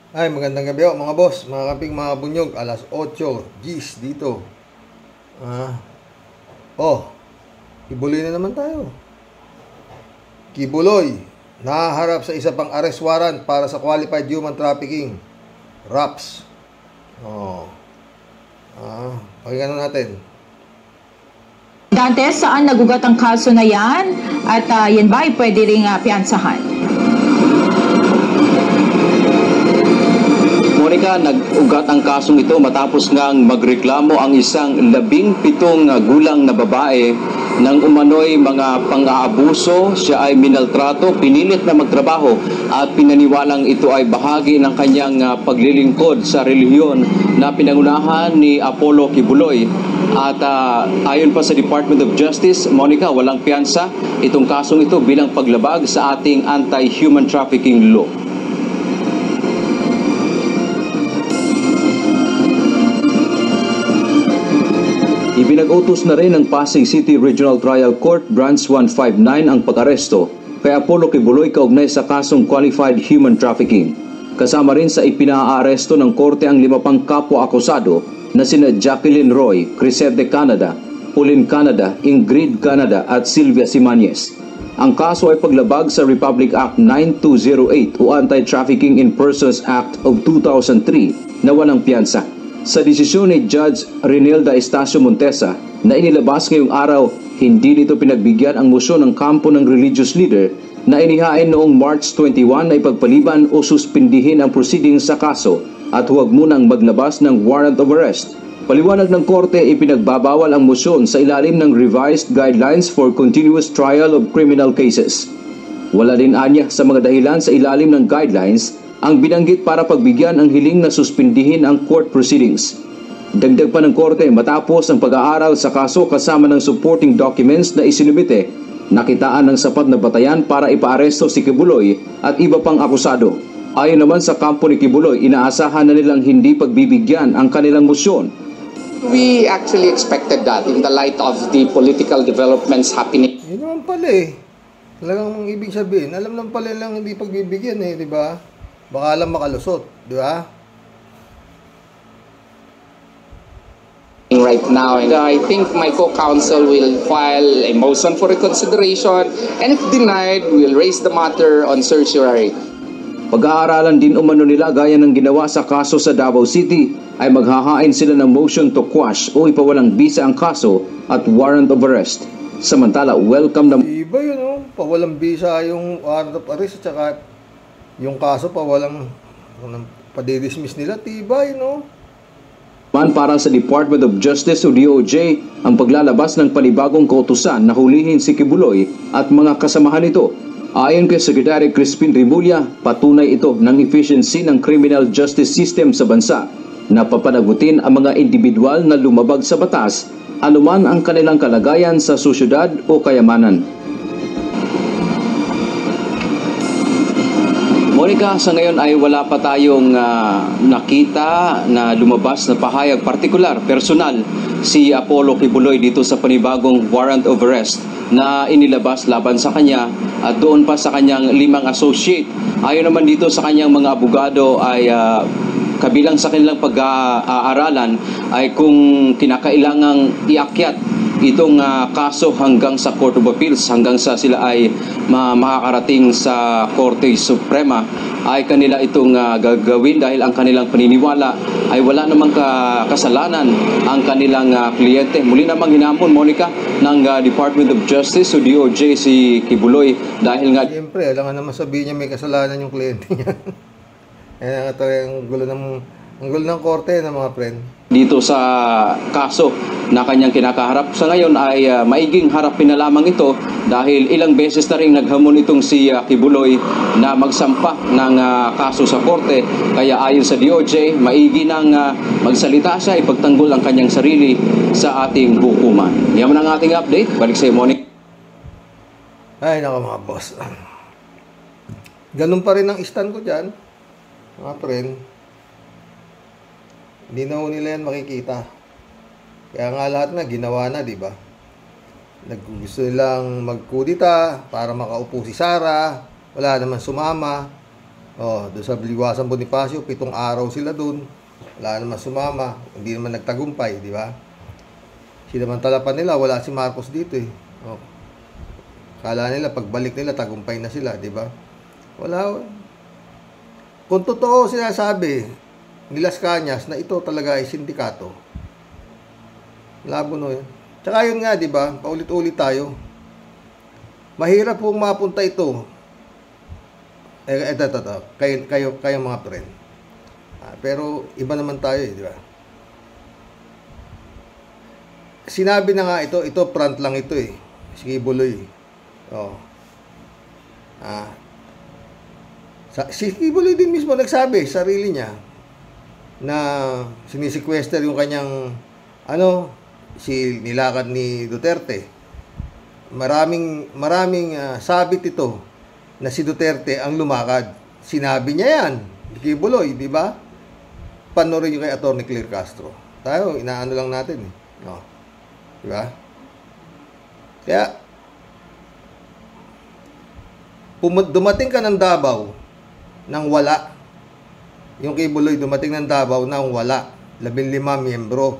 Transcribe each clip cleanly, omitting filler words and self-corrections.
Ay, magandang gabi mga boss, mga kamping, mga bunyog. Alas 8, G's dito. Oh, Kibuloy na naman tayo. Kibuloy, nahaharap sa isa pang arrest warrant para sa Qualified Human Trafficking. RAPS. Pakinggan natin. Dante, saan nagugat ang kaso na yan? At yan ba ay pwede ring piyansahan? Monica, nag-ugat ang kasong ito matapos ngang magreklamo ang isang 17 gulang na babae ng umano'y mga pang-aabuso. Siya ay minaltrato, pinilit na magtrabaho at pinaniwalang ito ay bahagi ng kanyang paglilingkod sa relihiyon na pinangunahan ni Apollo Kibuloy. At ayon pa sa Department of Justice, Monica, walang piyansa itong kasong ito bilang paglabag sa ating anti-human trafficking law. Ibinag-utos na rin ng Pasig City Regional Trial Court Branch 159 ang pag-aresto kay Apollo Kibuloy kaugnay sa kasong Qualified Human Trafficking. Kasama rin sa ipinaaresto ng korte ang 5 pang kapwa-akusado na sina Jacqueline Roy, Crisette Canada, Pauline Canada, Ingrid Canada at Sylvia Simanes. Ang kaso ay paglabag sa Republic Act 9208 o Anti-Trafficking in Persons Act of 2003 na walang piyansa. Sa desisyon ni Judge Renilda Estacio Montesa na inilabas ngayong araw, hindi nito pinagbigyan ang motion ng kampo ng religious leader na inihain noong March 21 na ipagpaliban o suspindihin ang proceedings sa kaso at huwag munang maglabas ng warrant of arrest. Paliwanag ng korte, ipinagbabawal ang motion sa ilalim ng Revised Guidelines for Continuous Trial of Criminal Cases. Wala din anya sa mga dahilan sa ilalim ng guidelines ang binanggit para pagbigyan ang hiling na suspindihin ang court proceedings. Dagdag pa ng korte, matapos ang pag-aaral sa kaso kasama ng supporting documents na isinumite, nakitaan ng sapat na batayan para ipaaresto si Kibuloy at iba pang akusado. Ayon naman sa kampo ni Kibuloy, inaasahan na nilang hindi pagbibigyan ang kanilang mosyon. We actually expected that in the light of the political developments happening. Yun naman pala eh. Talagang ibig sabihin, alam lang pala lang hindi pagbibigyan eh, di ba? Baka lang makalusot, di ba? Right now, and I think my co-counsel will file a motion for reconsideration, and if denied, we'll raise the matter on certiorari. Pag-aaralan din umano nila gaya ng ginawa sa kaso sa Davao City ay maghahain sila ng motion to quash o ipawalang bisa ang kaso at warrant of arrest. Samantala, welcome na... Iba yun, oh. Pawalang bisa yung warrant of arrest at saka yung kaso pawalang padidismiss nila. Tibay, no? Man para sa Department of Justice o DOJ ang paglalabas ng panibagong kautusan na hulihin si Kibuloy at mga kasamahan nito. Ayon kay Secretary Crispin Rimulya, patunay ito ng efficiency ng criminal justice system sa bansa na papanagutin ang mga individual na lumabag sa batas anuman ang kanilang kalagayan sa sosyedad o kayamanan. Monica, sa ngayon ay wala pa tayong nakita na lumabas na pahayag partikular, personal, si Apollo Kibuloy dito sa panibagong warrant of arrest na inilabas laban sa kanya at doon pa sa kanyang 5 associate. Ayon naman dito sa kanyang mga abogado ay kabilang sa kanilang pag-aaralan ay kung kinakailangang iakyat itong kaso hanggang sa Court of Appeals, hanggang sa sila ay makakarating sa Korte Suprema, ay kanila itong gagawin dahil ang kanilang paniniwala ay wala namang kasalanan ang kanilang kliyente. Muli namang hinamon, Monica, ng Department of Justice o DOJ si Kibuloy dahil nga... Siyempre, alam nga naman sabihin niya may kasalanan yung kliyente niya. Ayan nga ang gulo ng korte ng mga friend. Dito sa kaso na kanyang kinakaharap sa ngayon ay maiging harapin na lamang ito dahil ilang beses na rin naghamon itong si Kibuloy na magsampa ng kaso sa korte. Kaya ayon sa DOJ, maigi nang magsalita siya, ipagtanggol ang kanyang sarili sa ating hukuman. Yan ang ating update. Balik sa iyo, Monique. Ay, naka mga boss. Ganun pa rin ang stand ko dyan, mga friend. Hindi na nila yan makikita. Kaya nga lahat na ginawa na, di ba? Gusto nilang magkudita para makaupo si Sara. Wala naman sumama. Oh, doon sa Liwasan Bonifacio, 7 araw sila doon. Wala naman sumama, hindi naman nagtagumpay, di ba? Sinamantala pa nila, wala si Marcos dito eh. Oh. Kala nila, pagbalik nila, tagumpay na sila, di ba? Wala. Kung totoo sinasabi ni Las Cañas na ito talaga ay sindikato, labo no yan. Tsaka yun nga, di ba? Paulit-ulit tayo. Mahirap pong mapunta ito. Kayo mga friend. Pero iba naman tayo eh, di ba? Sinabi na nga ito front lang ito eh. Si Kibuloy. Oh. Si Kibuloy din mismo nagsabi, sarili niya, na sinisequester yung kanyang, nilakad ni Duterte. Maraming sabit ito na si Duterte ang lumakad. Sinabi niya yan, Kibuloy, di ba? Panoorin nyo kay Atty. Claire Castro. Tayo, inaano lang natin eh. No. Di ba? Kaya, dumating ka ng Davao nang wala. Yung Kibuloy dumating ng Davao nang wala. 15 miyembro.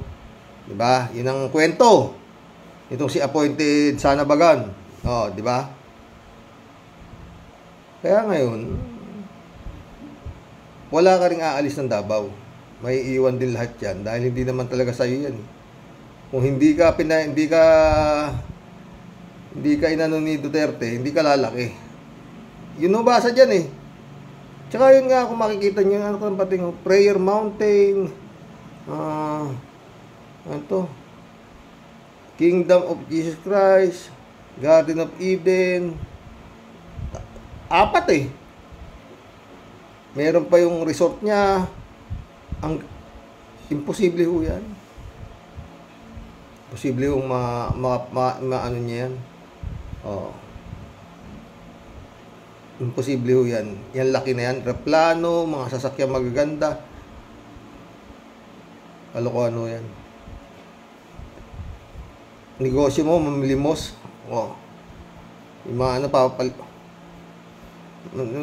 Di ba? Yun ang kwento. Itong si appointed Sanabagan. Oh, di ba? Kaya ngayon, wala ka ring aalis ng Davao. May iwan din lahat yan dahil hindi naman talaga sa'yo yan. Kung hindi ka inano ni Duterte, hindi ka lalaki. Yun ang basa dyan eh. Tsaka yun nga, kung makikita nyo, Prayer Mountain, Kingdom of Jesus Christ, Garden of Eden, 4 eh. Meron pa yung resort niya. Ang imposible ho yan. Posible yung ano niya yan. Oh. Imposible ho yan. Yan laki na yan. Replano, mga sasakyan magaganda. Kalokohan ho yan. Negosyo mo, mamilimos. Oh. Yung mga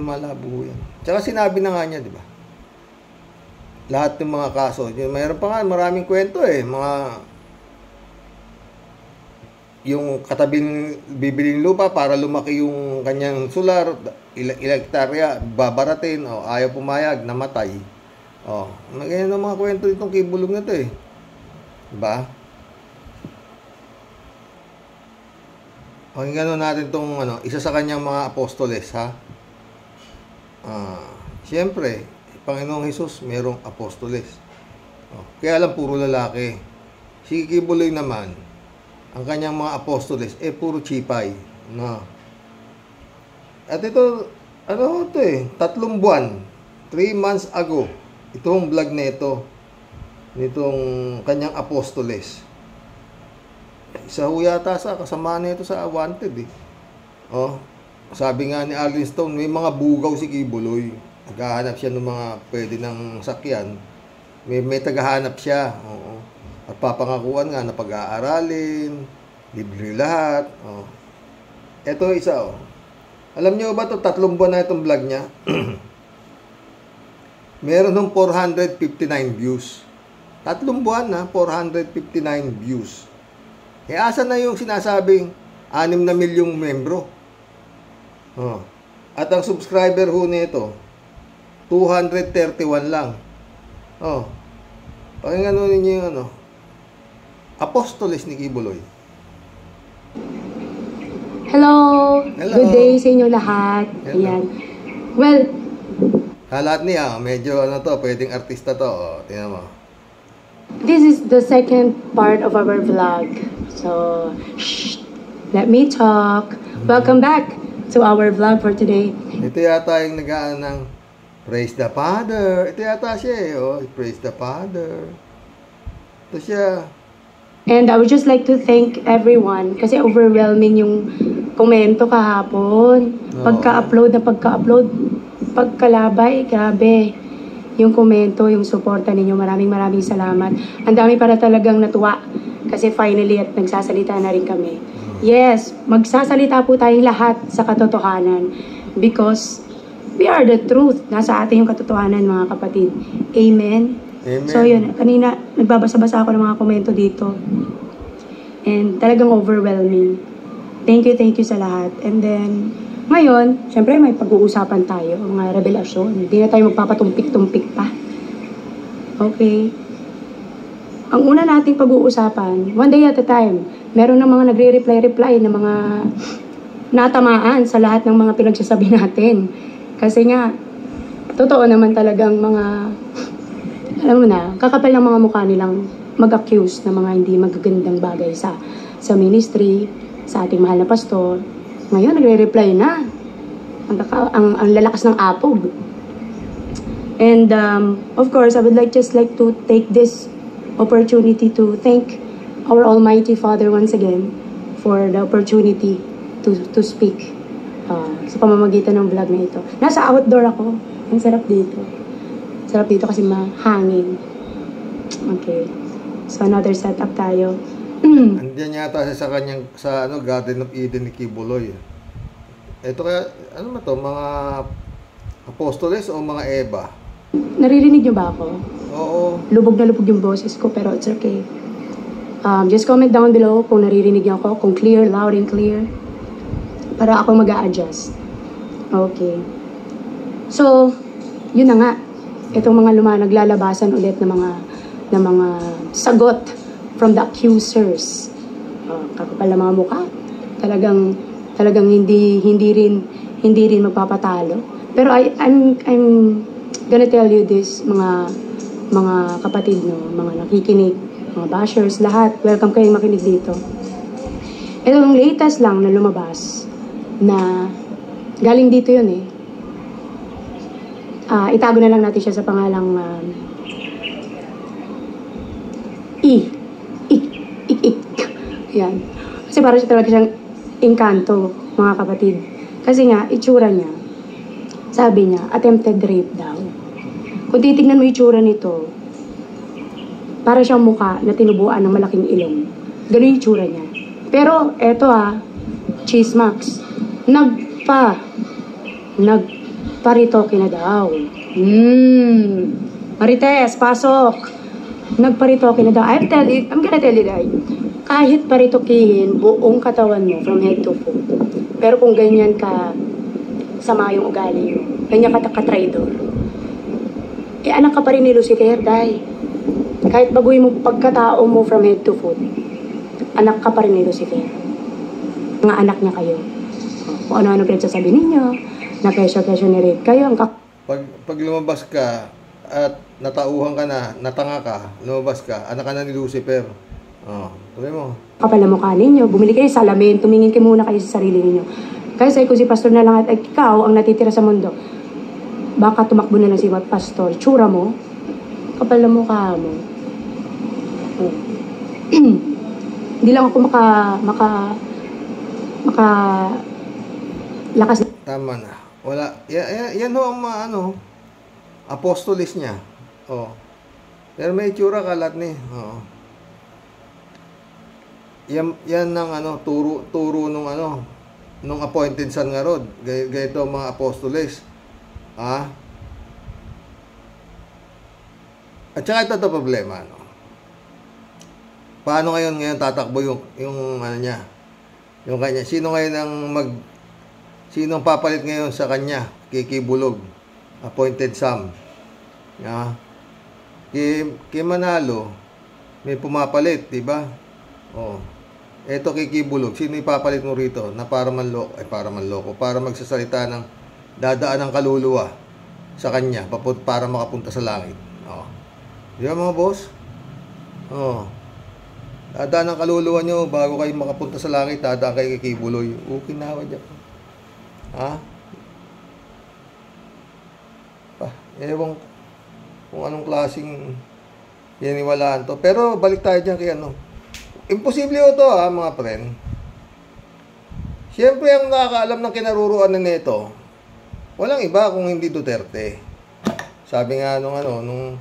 malabo ho yan. Tsaka sinabi na nga niya, di ba? Lahat ng mga kaso. Mayroon pa nga, maraming kwento eh. Yung katabing bibiling lupa para lumaki yung kanyang solar, ilang hektarya, babaratin, ayaw pumayag, namatay. Ganyan ang mga kwento itong Kibulong na ito eh. Diba? Pakinggan natin itong isa sa kanyang mga apostoles, ha? Siyempre, Panginoong Hesus, merong apostoles. Kaya lang puro lalaki. Si Kibuloy naman, ang kanyang mga apostoles, puro chipay. No. At ito, ito 3 buwan, 3 months ago, itong vlog nito, nitong kanyang apostoles. Isa ho yata sa kasama nito sa Wanted eh. Sabi nga ni Arlene Stone, may mga bugaw si Kibuloy. Naghahanap siya ng mga pwede ng sakyan. May tagahanap siya. Oo. At papangakuan nga na pag-aaralin, libre lahat. Ito isa. Alam niyo ba ito, 3 buwan na itong vlog niya? Meron ng 459 views. 3 buwan na, 459 views. Asa na yung sinasabing 6 na milyong membro? At ang subscriber ho nito, 231 lang. Pakinggan ninyo yung apostoles ni Kibuloy. Hello. Good day sa inyo lahat. Ayan. Well, lahat niya, medyo pwedeng artista to. Tingnan mo. This is the second part of our vlog. So, let me talk. Welcome back to our vlog for today. Ito yata yung nagaan ng Praise the Father. Ito yata siya Praise the Father. Ito siya. And I would just like to thank everyone kasi overwhelming yung komento kahapon. Pagka-upload, pagkalabay, grabe. Yung komento, yung suporta ninyo, maraming salamat. Ang dami para talagang natuwa kasi finally at nagsasalita na rin kami. Yes, magsasalita po tayong lahat sa katotohanan because we are the truth. Nasa atin yung katotohanan, mga kapatid. Amen? Amen. So yun, kanina nagbabasa-basa ako ng mga komento dito. And talagang overwhelming. Thank you sa lahat. And then, ngayon, syempre may pag-uusapan tayo, mga revelasyon. Hindi na tayo magpapatumpik-tumpik pa. Okay. Ang una nating pag-uusapan, one day at a time, meron ng mga nagre-reply ng mga natamaan sa lahat ng mga pinagsasabi natin. Kasi nga, totoo naman talagang mga, alam mo na, kakapal ng mga mukha nilang mag-accuse ng mga hindi magagandang bagay sa ministry, sa ating mahal na pastor. Ngayon, nagre-reply na. Ang lalakas ng apog. And, of course, I would just like to take this opportunity to thank our Almighty Father once again for the opportunity to speak sa pamamagitan ng vlog na ito. Nasa outdoor ako. Ang sarap dito. Sarap dito kasi mahangin. Okay. So, another setup tayo. Andiyan yata siya sa kanyang, sa Garden of Eden ni Kibuloy. Ito kaya, ano ba to? Mga apostoles o mga Eva? Naririnig niyo ba ako? Oo. Lubog na lubog yung boses ko, pero it's okay. Just comment down below kung naririnig niyo ako, kung clear, loud and clear, para ako mag-a-adjust. Okay. So, yun na nga. Itong mga naglalabasan ulit ng mga sagot from the accusers. Kakapal na mga mukha. Talagang hindi rin magpapatalo. Pero I'm gonna tell you this, mga kapatid, no, mga nakikinig, mga bashers, lahat, welcome kayong makinig dito. Ito yung latest lang na lumabas na galing dito yun eh. Itago na lang natin siya sa pangalang Yan. Kasi parang siya talaga siyang engkanto, mga kapatid. Kasi nga, itsura niya, sabi niya, attempted rape daw. Kung titignan mo itsura nito, para siyang mukha na tinubuan ng malaking ilong. Ganun yung itsura niya. Pero, eto chismax. Nagparitoke na daw. Marites, pasok. Nagparitoke na daw. I'm gonna tell you that. Kahit paritokihin buong katawan mo from head to foot. Pero kung ganyan ka sama yung ugali mo, ganyan ka ka-traidor, anak ka pa rin ni Lucifer, dahil kahit baguhin mo pagkatao mo from head to foot, anak ka pa rin ni Lucifer. Mga anak niya kayo. Kung ano-ano pinagsasabi ninyo, na kesyo ni-rape kayo. Pag lumabas ka at natauhan ka na, natanga ka, lumabas ka, anak ka na ni Lucifer. Tuloy mo. Kapal na mukha ninyo, bumili kayo sa salamin, tumingin kayo muna kayo sa sarili ninyo. Kasi kung si pastor na lang at ikaw ang natitira sa mundo, baka tumakbo na lang si pastor. Tsura mo, kapal na mukha mo. Hindi lang ako lakas. Tama na. Wala. Yan ho ang mga apostolis niya. Pero may itsura kalat ni. Yan ng turo nung appointed son nga rod. Gayto mga apostoles. At saka ito problema, Paano ngayon tatakbo yung niya? Yung kanya. Sino papalit ngayon sa kanya? Kikibulog. Appointed Sam. Kay Manalo, may pumapalit, di ba? Eto kikibulog. Sino ipapalit mo rito na para manloko? Para magsasalita ng dadaan ng kaluluwa sa kanya para makapunta sa langit. Di ba mga boss? Dadaan ng kaluluwa nyo bago kayo makapunta sa langit, dadaan kayo kikibuloy. Okay na dyan. Ewan kung anong klaseng yaniwalaan to. Pero balik tayo dyan kay imposible ito mga friend. Siyempre ang nakakaalam ng kinaruruan na nito, walang iba kung hindi Duterte. Sabi nga nung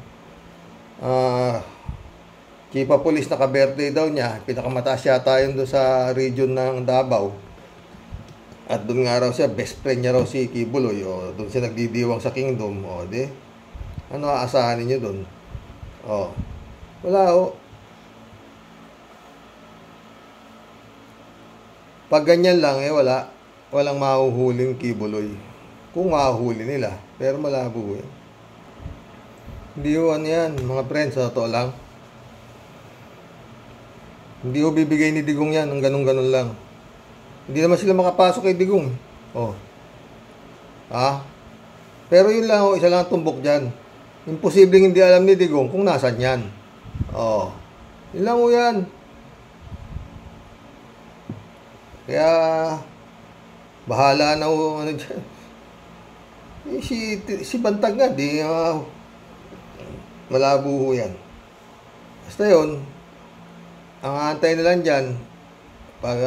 chief of police naka-birthday daw niya, pinakamataas yata yun doon sa region ng Davao. At doon nga raw siya, best friend niya raw si Kibuloy. O, doon siya nagdidiwang sa kingdom. O, di? Ano aasahan ninyo doon? O, wala o. Pag ganyan lang, wala. Walang mahuhuling Kibuloy. Kung mahuhuli nila. Pero malabo yan. Hindi ho ano yan, mga friends, sa totoo lang. Hindi ho bibigay ni Digong yan, ng ganun-ganun lang. Hindi naman sila makapasok kay Digong. Oh. Pero yun lang, isa lang tumbok dyan. Imposibleng hindi alam ni Digong kung nasan yan. Oh. Yun lang ho yan. Kaya, bahala na ho, ano dyan. Si Bantag nga, malabo ho yan. Basta yun, ang antay na lang dyan, pag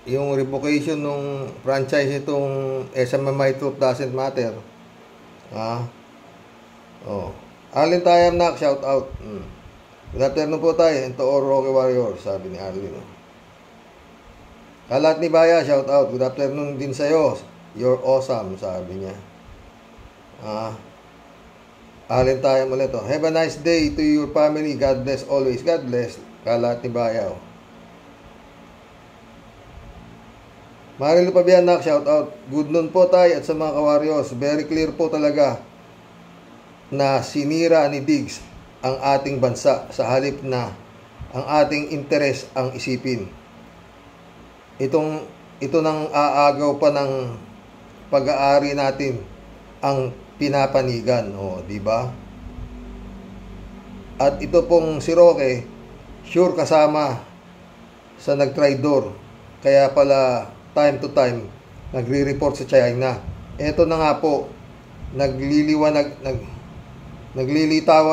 yung revocation ng franchise itong SMMI Truth Doesn't Matter. Arlene Tayamnak, shout out. Good afternoon po tayo. Ito Rocky Warrior, sabi ni Arlene. Kalat ni Baya, shout out. Good afternoon din sa'yo. You're awesome, sabi niya. Arlene Tayam ulit. Have a nice day to your family. God bless always. God bless. Kalat ni Baya. Marilo Pabianak, shout out. Good noon po tayo at sa mga kawaryos. Very clear po talaga na sinira ni Diggs ang ating bansa sa halip na ang ating interes ang isipin. Ito nang aagaw pa ng pag-aari natin ang pinapanigan. O, di ba? At ito pong si Roque, sure kasama sa nagtraidor. Kaya pala time to time nagre-report sa China. Ito na nga po, naglilitawan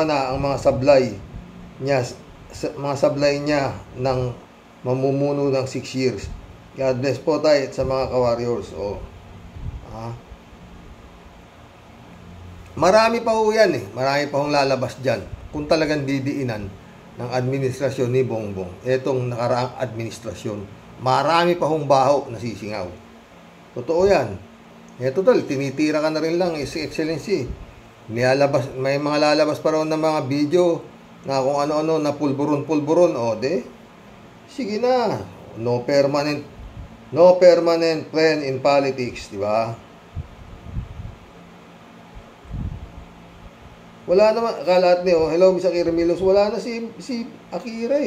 na ang mga sablay niya ng mamumuno ng 6 years. God bless po tayo sa mga ka-warriors. Marami pa ho yan Marami pa hong lalabas dyan kung talagang didiinan ng administrasyon ni Bongbong. Etong nakaraang administrasyon. Marami pa hong baho na sisingaw. Totoo yan. Total, tinitira ka na rin lang, si Excellency. May mga lalabas pa raw ng mga video na kung ano-ano na pulburon. Sige na. No permanent friend in politics, di ba? Wala naman, kalat niyo, hello Miss Akira Milos, wala na si Akira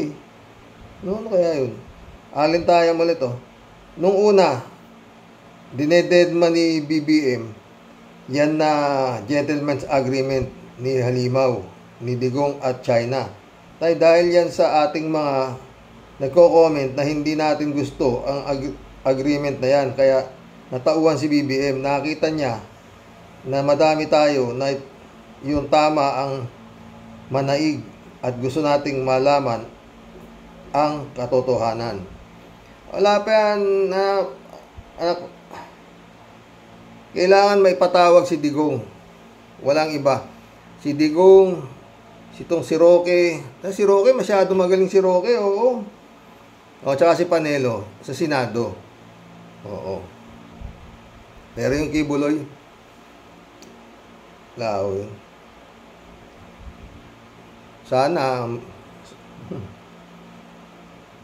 Ano kaya yun? Alin tayo ulit Nung una, dinededma ni BBM, yan na gentleman's agreement ni Halimaw, ni Digong at China. Dahil yan sa ating mga nagko-comment na hindi natin gusto ang agreement na yan. Kaya natauhan si BBM, nakita niya na madami tayo na yung tama ang manaig at gusto nating malaman ang katotohanan. Wala pa yan kailangan may patawag si Digong. Walang iba. Si Digong, si Roque. Si Roque, masyado magaling si Roque, oo. Tsaka si Panelo sa Senado. Oo. Pero yung Kibuloy, lao yun. Sana,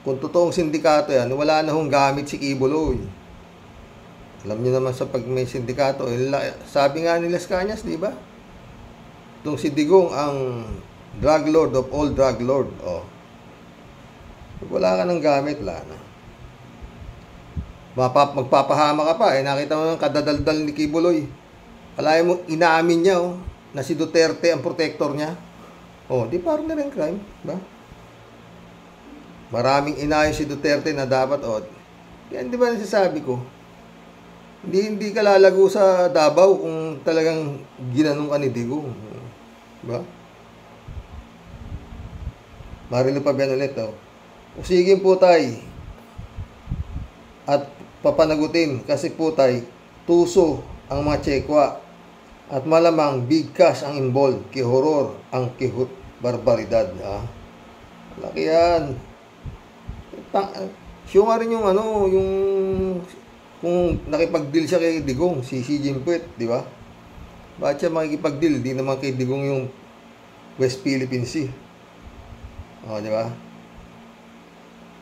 kung totoong sindikato yan, wala na hong gamit si Kibuloy. Alam niyo naman sa pag may sindikato, sabi nga ni Las Cañas, di ba? Itong si Digong ang drug lord of all drug lord. Wala ka ng gamit, wala na. Magpapahama ka pa, nakita mo yung kadadaldal ni Kibuloy. Alay mo, inaamin niya, na si Duterte ang protector niya. Di partner in crime, ba? Maraming inayon si Duterte na dapat, yan di ba nasasabi ko? Hindi ka lalago sa Davao kung talagang ginanong ka ni Digong. Ba? Marilo pa biyan ulit, Usigin po tayo at papanagutin kasi po tayo tuso ang mga tsekwa at malamang big cash ang involved, kihoror ang barbaridad. Laki yan. Siya nga rin yung Kung nakipag-deal siya kay Digong, si Xi Jinping, di ba? Bakit siya makikipag-deal? Di naman kay Digong yung West Philippine Sea. O, di ba?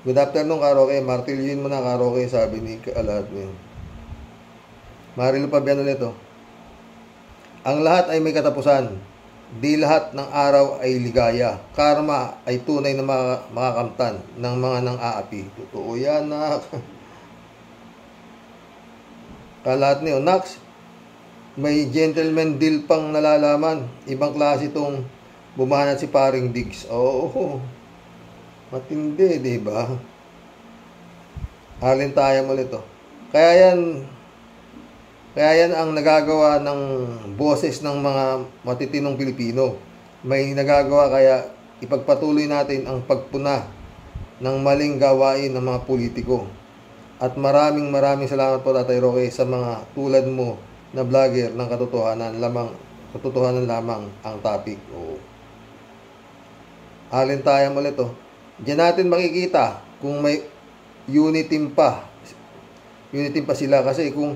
Good afternoon, Karoke. Martilyuin mo na, Karoke, sabi ni Aladmin. Marilo Pabiano nito. Ang lahat ay may katapusan. Di lahat ng araw ay ligaya. Karma ay tunay na makakamtan ng mga nang-aapi. Totoo yan, nak. Kalat niyo, Nax, may gentleman deal pang nalalaman. Ibang klase itong bumahanat si paring Diggs. Oo, matindi, di ba? Alin tayo ulit to. Kaya yan ang nagagawa ng boses ng mga matitinong Pilipino. May nagagawa, kaya ipagpatuloy natin ang pagpuna ng maling gawain ng mga politiko. At maraming salamat po, Tatay Roque, sa mga tulad mo na vlogger ng katotohanan lamang ang topic. Oo. Alin tayo ulit to. Diyan natin makikita kung may unity pa sila, kasi kung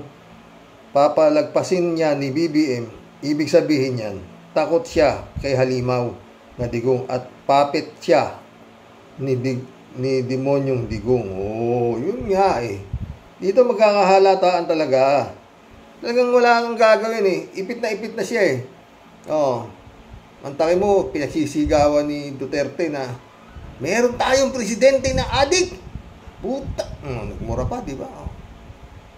papalagpasin niya ni BBM, ibig sabihin yan, takot siya kay Halimaw na Digong at puppet siya ni Demonyong Digong. Oh, yun nga eh. Dito magkakahalataan talaga. Talagang wala kang gagawin eh. Ipit na siya eh. Oh. Antake mo, pinagsisigawan ni Duterte na meron tayong presidente na adik. Puta. Nagmura pa, di ba?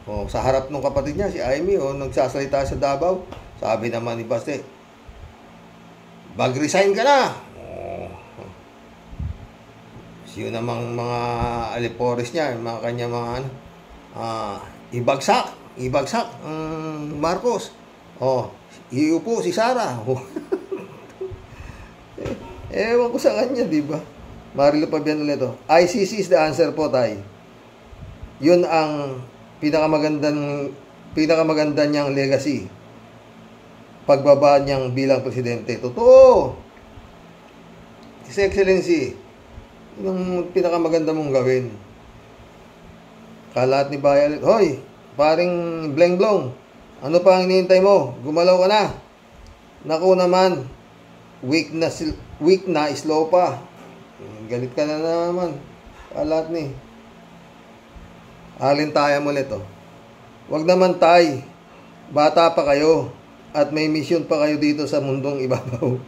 Oh, sa harap ng kapatid niya, si Amy, nagsasalita sa Davao. Sabi naman ni Baste, mag-resign ka na. Yun namang mga alipores niya, mga kanya mga ibagsak Marcos. Iupo si Sara. Ewan ko sa kanya, di ba? Marilo Pabiano nito. ICC is the answer po, tay. Yun ang pinakamaganda niyang legacy. Pagbaba niyang bilang presidente. Totoo. His Excellency, yung pinakamaganda mong gawin. Kalat ni Bayan, hoy, paring bleng-blong, ano pa ang hinihintay mo? Gumalaw ka na. Naku naman, weak na, slow pa. Galit ka na naman. Kalat ni. Alin tayo ulit, Wag naman tay, bata pa kayo, at may mission pa kayo dito sa mundong ibabaw.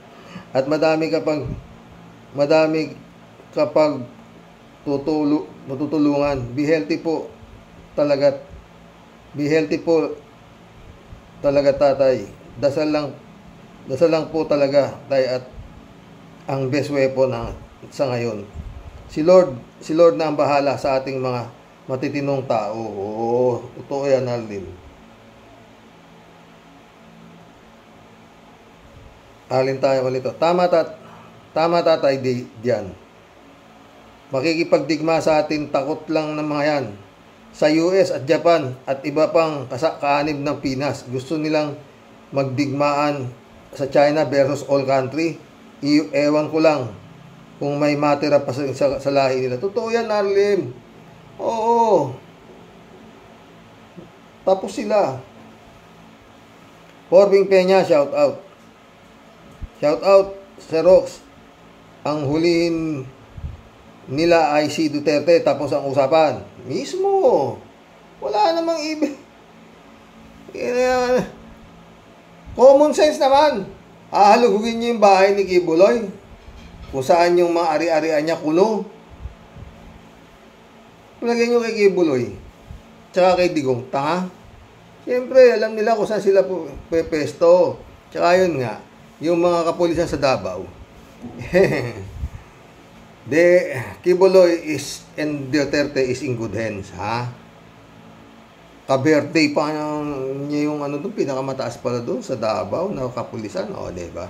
At madami kapag matutulungan. Be healthy po talaga. Be healthy po talaga, tatay. Dasal lang po talaga, tay, at ang best weapon sa ngayon. Si Lord na ang bahala sa ating mga matitinong tao. Oo, totoo yan, Alin. Alin tayo ulit. Tama tatay diyan. Makikipagdigma sa atin, takot lang ng mga yan. Sa US at Japan at iba pang kaanib ng Pinas, gusto nilang magdigmaan sa China versus all country. Ewan ko lang kung may matira pa sa lahi nila. Totoo yan, Arlim. Oo. Tapos sila. Corbing Peña, shout out. Shout out, Sir Rox. Ang hulihin nila ay si Duterte, tapos ang usapan. Mismo. Wala namang ibig. Common sense naman. Hahalugugin niyo yung bahay ni Kibuloy, kung saan yung mga ari-arian niya kuno. Lagyan nyo kay Kibuloy, tsaka kay Digong, tanga. Siyempre, alam nila kung saan sila pepesto. Tsaka yun nga, yung mga kapulisan sa Davao. Kibuloy and Duterte is in good hands, ha? Ka-birthday pa niya yung doon, pinakamataas pala doon sa Davao na kapulisan, diba?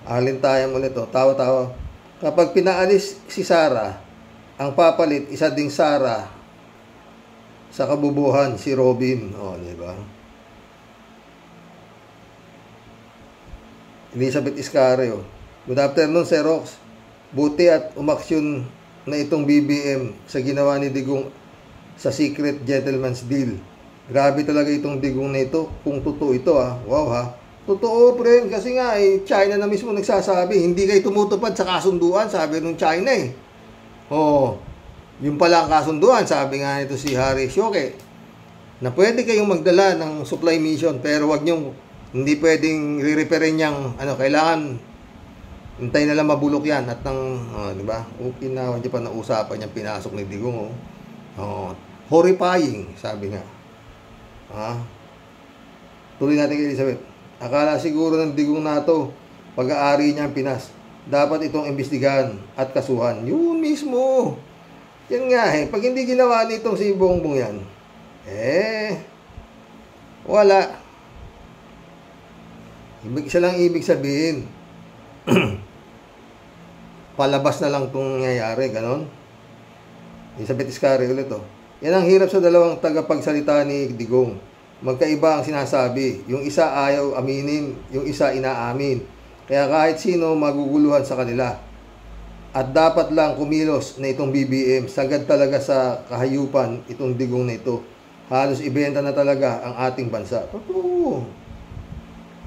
Alin tayo ulit, tawa-tawa. Kapag pinaalis si Sara, ang papalit, isa ding Sara sa kabubuhan, si Robin, diba? Elizabeth Iscare, Good afternoon, Sir Rox. Buti at umaksyon na itong BBM sa ginawa ni Digong sa secret gentleman's deal. Grabe talaga itong digong na ito. Kung totoo ito wow ha. Totoo friend, kasi nga China na mismo nagsasabi, hindi kayo tumutupad sa kasunduan, sabi nung China yung pala ang kasunduan, sabi nga nito si Harry Shoke, na pwede kayong magdala ng supply mission, pero wag nyong, hindi pwedeng re-referin niyang, kailangan, hintay na lang mabulok yan, at di ba? Okay na, hindi pa nausapan niyang pinasok ni Digong, horrifying, sabi nga. Tuloy natin kay Elizabeth. Akala siguro ng Digong na to, pag-aari niya ang Pinas. Dapat itong imbestigahan at kasuhan. Yun mismo. Yan nga pag hindi ginawa nitong si Bongbong yan, wala. Isa lang ibig sabihin, palabas na lang itong nangyayari, ganon. Elizabeth Iscari ulit Yan ang hirap sa dalawang tagapagsalita ni Digong. Magkaiba ang sinasabi. Yung isa ayaw aminin, yung isa inaamin. Kaya kahit sino maguguluhan sa kanila. At dapat lang kumilos na itong BBM. Sagad talaga sa kahayupan itong Digong na ito. Halos ibenta na talaga ang ating bansa. Totoo.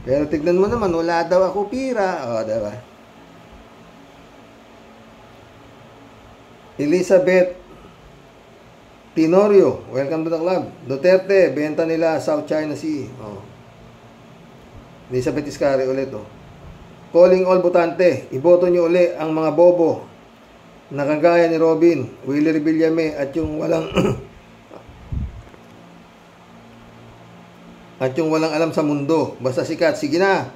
Pero tignan mo naman, wala daw ako pira. Diba? Elizabeth Tenorio, welcome to the club. Duterte, benta nila South China Sea. Elizabeth Iscari ulit Calling all botante, iboto nyo uli ang mga bobo na kagaya ni Robin, Willie Villame at yung walang alam sa mundo. Basta sikat, sige na.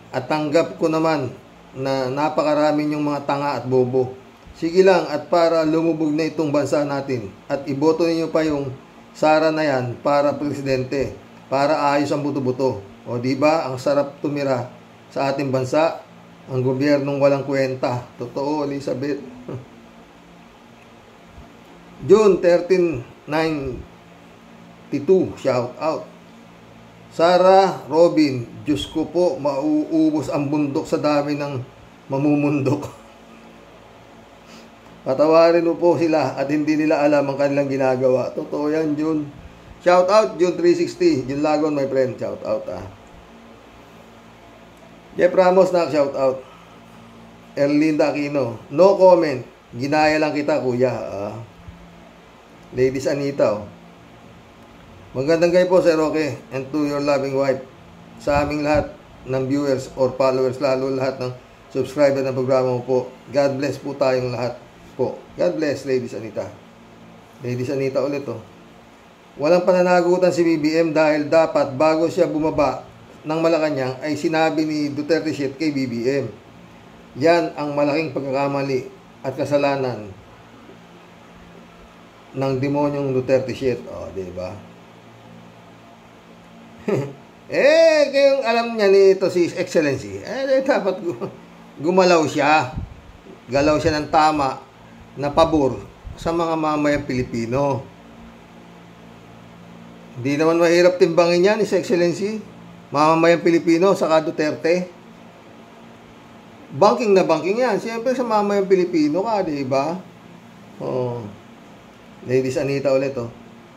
At tanggap ko naman na napakarami yung mga tanga at bobo. Sige lang, at para lumubog na itong bansa natin. At iboto ninyo pa yung Sara na yan para presidente. Para ayos ang buto-buto. O diba, ang sarap tumira sa ating bansa. Ang gobyernong walang kwenta. Totoo, Elizabeth. June 13, 92, shout out. Sara, Robin, Diyos ko po, mauubos ang bundok sa dami ng mamumundok. Patawarin mo po sila at hindi nila alam ang kanilang ginagawa. Totoo yan, June. Shout out, June 360. June Lagon, my friend. Shout out, Jeff Ramos na shout out. Erlinda Aquino. No comment. Ginaya lang kita, kuya. Ladies Anita, Magandang gabi po, Sir Roque, and to your loving wife. Sa aming lahat ng viewers or followers, lalo lahat ng subscriber ng programa mo po. God bless po tayong lahat. Po. God bless, Ladies Anita. Ladies Anita ulit Walang pananagutan si BBM dahil dapat bago siya bumaba ng Malacanang ay sinabi ni Duterte shit kay BBM. Yan ang malaking pagkakamali at kasalanan ng demonyong Duterte shit. Diba? Kayong alam niya nito si Excellency, dapat gumalaw siya. Galaw siya ng tama na pabor sa mga mamayang Pilipino. Hindi naman mahirap timbangin yan, His Excellency. Mamamayang Pilipino, saka Duterte. Banking na banking yan. Siyempre sa mamamayang Pilipino ka, diba? Ladies Anita ulit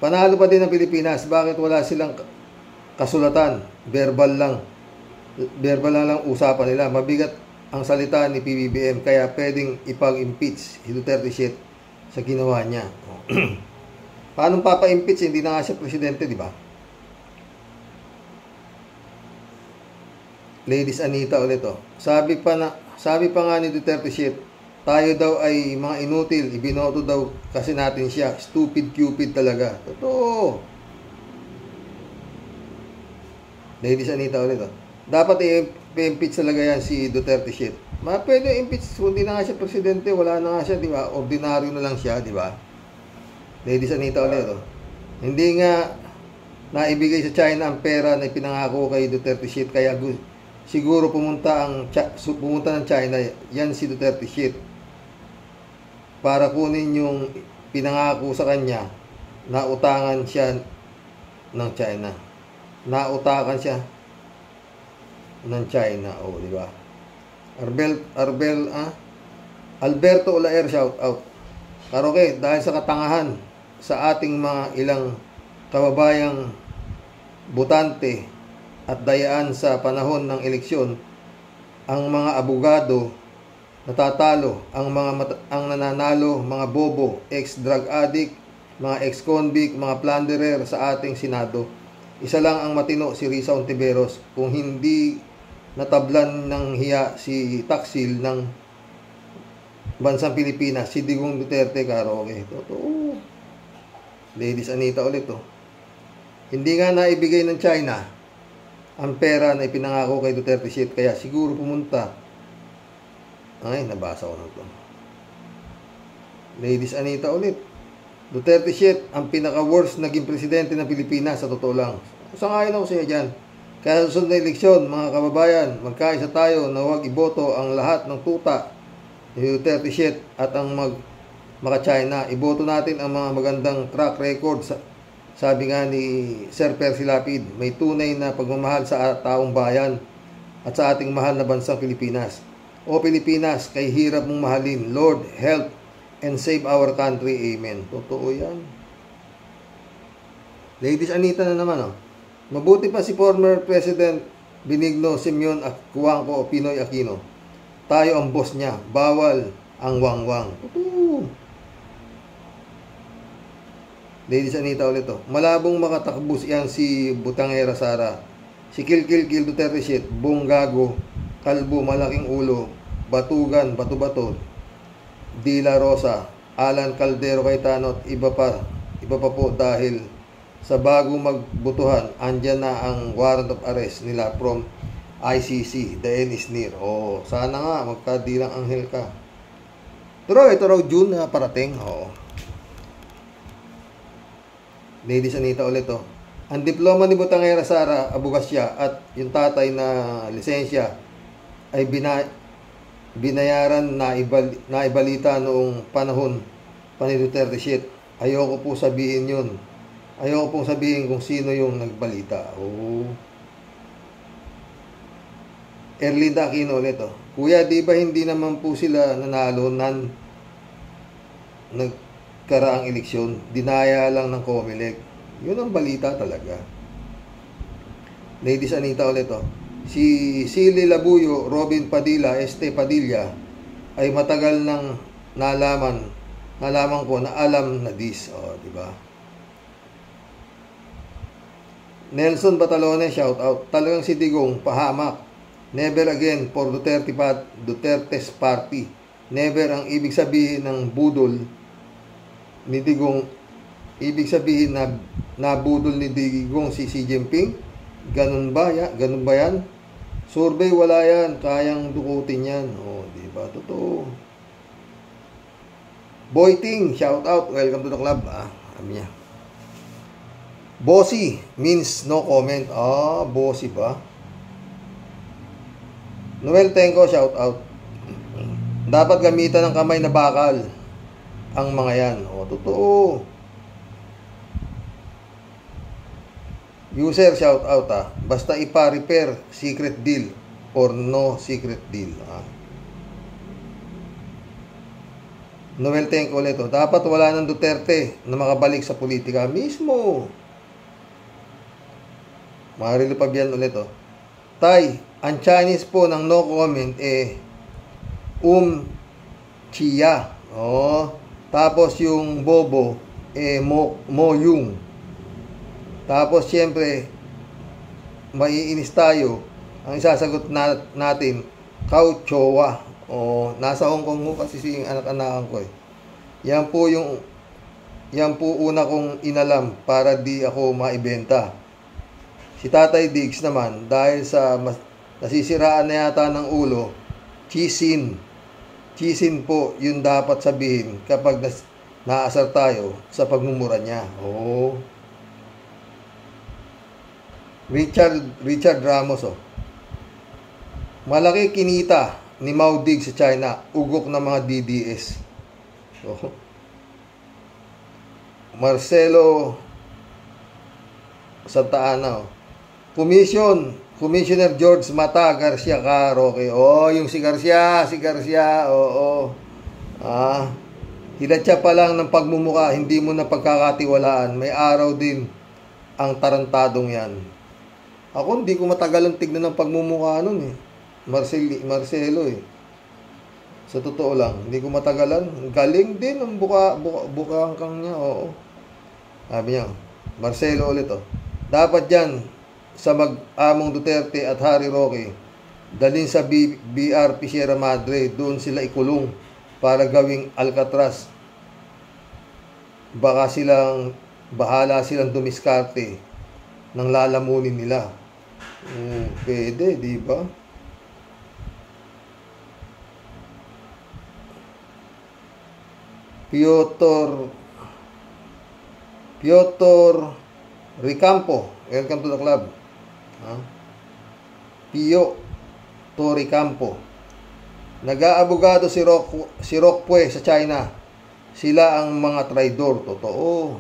Panalo pa din ang Pilipinas. Bakit wala silang kasulatan? Verbal lang usapan nila. Mabigat ang salita ni PBBM, kaya pwedeng ipag-impeach si Duterte shit sa ginawa niya. Paano papa-impeach? Hindi na nga siya presidente, di ba? Ladies Anita ulit Sabi pa nga ni Duterte shit, tayo daw ay mga inutil, ibinoto daw kasi natin siya. Stupid Cupid talaga. Totoo. Ladies Anita ulit dapat i-impeach talaga yan si Duterte shit. Pwede impeach, hindi na nga siya presidente, wala na nga siya, di ba? Ordinaryo na lang siya, di ba? Ladies Anita ulit hindi nga naibigay sa China ang pera na ipinangako kay Duterte shit, kaya siguro pumunta ng China yan si Duterte shit para kunin yung pinangako sa kanya na utangan siya ng China. Nautakan siya ng China, di ba? Alberto Olaer, shout out. Karoke, dahil sa katangahan sa ating mga ilang kababayang botante at dayaan sa panahon ng eleksyon, ang mga abogado natatalo, ang nananalo, mga bobo, ex-drug addict, mga ex-convict, mga plunderer sa ating Senado. Isa lang ang matino, si Risa Ontiveros. Kung hindi natablan ng hiya si Taksil ng bansang Pilipinas, si Digong Duterte, karoke. Totoo. Ladies Anita ulit, oh. Hindi nga naibigay ng China ang pera na ipinangako kay Duterte shit, kaya siguro pumunta. Ay, nabasa ko na ito. Ladies Anita ulit. Duterte shit, ang pinaka-worst naging presidente ng Pilipinas, sa totoo lang. Sangayon ako siya dyan. Kaya sa susunod na eleksyon, mga kababayan, magkaisa tayo na huwag iboto ang lahat ng tuta ni Duterte shit at ang maka-China. Iboto natin ang mga magandang track record. Sabi nga ni Sir Percy Lapid, may tunay na pagmamahal sa taong bayan at sa ating mahal na bansang Pilipinas. O Pilipinas, kay hirap mong mahalin. Lord, help and save our country. Amen. Totoo yan. Ladies Anita na naman, oh. Mabuti pa si former President Benigno Simeon Cuangco o Pinoy Aquino. Tayo ang boss niya. Bawal ang wangwang. Totoo. Ladies Anita ulit, oh. Malabong makatakbos yan si Butangera Sara. Si Kilkil Duterte shit, Bonggago, Kalbo, malaking ulo, Batugan, Bato-Bato, Dila Rosa, Alan Caldero Cayetano at iba pa po dahil sa bago magbutuhan, andyan na ang warrant of arrest nila from ICC, the end is near. Oh, sana nga magkadilang anghel ka. Pero ito raw June na parating. Oh. Ladies Anita ulit, oh. Ang diploma ni Butangera Sara, abogasya, at yung tatay na lisensya ay binayaran na ibalita noong panahon pa ni Duterte shit. Ayoko po sabihin yun. Ayoko pong sabihin kung sino yung nagbalita. Oh. Erlinda Aquino ulit, oh. Kuya, di ba hindi naman po sila nanalo nagkaraang eleksyon? Dinaya lang ng Comelec. Yun ang balita talaga. Ladies Anita ulit, oh. Si Silly Labuyo, Robin Padilla, Este Padilla ay matagal nang nalaman ko na alam na this. Oh, di ba? Nelson Batalone, shout out. Talagang si Digong, pahamak. Never again for Duterte's party. Never ang ibig sabihin ng budol ni Digong. Ibig sabihin na nabudol ni Digong si Xi Jinping. Ganun ba yan? Survey, wala yan. Kayang dukutin yan. Oh, di ba? Totoo. Boyting, shout out. Welcome to the club. Sabi niya. Bossy means no comment. Bossy ba? Noel Tenko, shout out. Dapat gamitan ng kamay na bakal ang mga yan. Totoo. User, shout out, basta ipa-repair secret deal or no secret deal. Noel Tenko ulit, dapat wala ng Duterte na makabalik sa politika mismo. Marilo Pabian ulit, Tay, ang Chinese po ng no comment Chia. Tapos yung bobo Mo Yung. Tapos siyempre maiinis tayo. Ang isasagot natin Kau Chowa. Nasa Hong Kong mo kasi si anak-anakan ko. Yan po una kong inalam para di ako maibenta. Si Tatay Diggs naman, dahil sa nasisiraan na yata ng ulo, chisin. Chisin po, yun dapat sabihin kapag naasar tayo sa pagmumura niya. Richard Ramos, malaki kinita ni Mao Diggs sa China, ugok ng mga DDS. Marcelo Santa Ana, Commissioner George Mata Garcia Caroque. Yung si Garcia. Hilatsa pa lang ng pagmumuka, hindi mo na pagkakatiwalaan. May araw din ang tarantadong yan. Ako, hindi ko matagalang tignan ng pagmumuka nun eh. Marcelo eh. Sa totoo lang, hindi ko matagalan. Galing din ang bukangkang niya, oo. Sabi niya, Marcelo ulit oh. Dapat yan sa mag-among Duterte at Harry Roque, dalhin sa BRP Sierra Madre, doon sila ikulong para gawing Alcatraz. Baka bahala silang dumiskarte ng lalamunin nila. Pwede, di ba? Piotr Ricampo, welcome to the club. Pio Toricampo. Nag-aabogado si Roque sa China. Sila ang mga traidor. Totoo.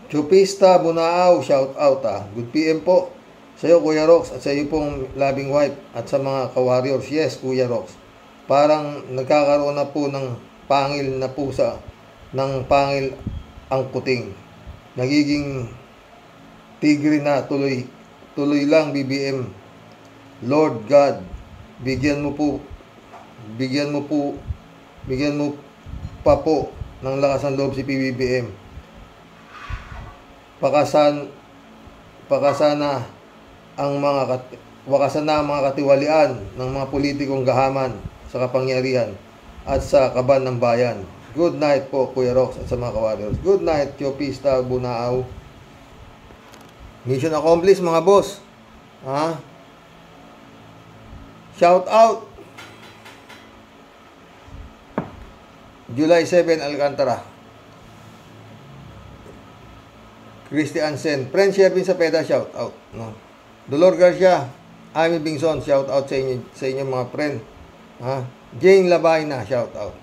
Chupista Bunaaw, shout out Good PM po sa iyo, Kuya Rox, at sa iyo pong loving wife at sa mga ka-warriors. Yes, Kuya Rox. Parang nagkakaroon na po ng pangil na pusa, ng pangil ang kuting. Nagiging tigre na tuloy lang BBM. Lord God, bigyan mo pa po ng lakas ng loob si PBBM. Wakasana ang mga katiwalian ng mga politikong gahaman sa kapangyarihan at sa kaban ng bayan. Good night po, Kuya Rox, at sa mga ka-warriors. Good night, Chopista Bunaaw. Mission accomplished, mga boss. Shout out. July 7, Alcantara. Christy Ansen. Friend Sherwin Sapeda, shout out. Dolor Garcia. Amy Bingson, shout out sa inyo mga friend. Jane Labayna, shout out.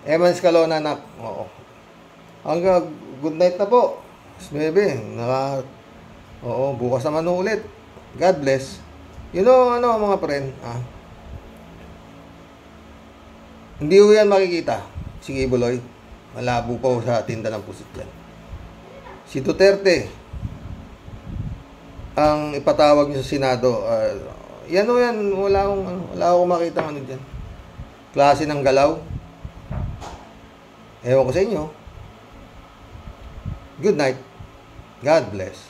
Eman Scalona, nak. Oo. Hanggang good night na po. 9. Bukas naman ulit. God bless. You know, mga friend, hindi ko yan makikita. Sige, Buloy. Malabo pa sa tinda ng pusit yan. Si Duterte ang ipatawag niyo sa Senado. Yan. Wala akong makita dyan. Klase ng galaw. Ewan ko sa inyo. Good night. God bless.